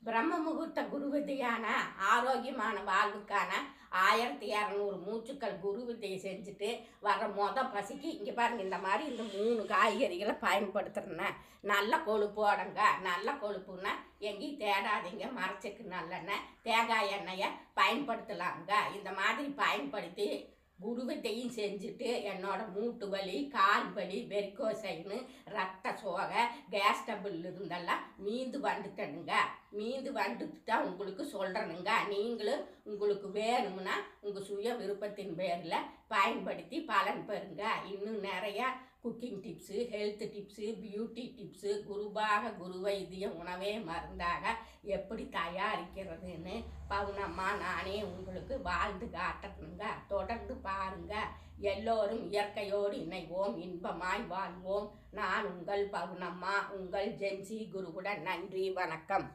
பிரம்ம முகூர்த்த குரு வித்தையான ஆரோக்கியமான வாழ்வுக்கான 1200 மூச்சுக்கள் குரு வித்தையை செஞ்சுட்டு வர பசிக்கு இங்கே பாருங்க, இந்த மாதிரி இந்த 3 காய்கறிகளை பயன்படுத்துகிறேன்னா நல்ல கொழுப்போடங்க. நல்ல கொழுப்புன்னா எங்கேயும் தேடாதீங்க, மரச்செக்கு நல்லெண்ணெய், தேங்காய் எண்ணெயை பயன்படுத்தலாங்க. இந்த மாதிரி பயன்படுத்தி குரு வித்தையும் செஞ்சுட்டு என்னோட மூட்டு வலி, கால் வலி, வெரிகோசைன்னு, ரத்த சோகை, கேஸ் டபுள் இருந்தெல்லாம் மீந்து வந்துட்டனுங்க. மீந்து வந்துட்டு தான் உங்களுக்கு சொல்கிறேனுங்க. நீங்களும் உங்களுக்கு வேணும்னா உங்கள் சுய விருப்பத்தின் பேரில் பயன்படுத்தி பலன் பெறுங்க. இன்னும் நிறையா cooking tips, health tips, beauty tips, குருபாக குருவைத்திய உணவே மருந்தாக எப்படி தயாரிக்கிறதுன்னு பவுனம்மா நானே உங்களுக்கு வாழ்ந்து காட்டணுங்க. தொடர்ந்து பாருங்க. எல்லோரும் இயற்கையோடு இணைவோம், இன்பமாய் வாழ்வோம். நான் உங்கள் பவுனம்மா, உங்கள் ஜென்சி குருவுடன். நன்றி, வணக்கம்.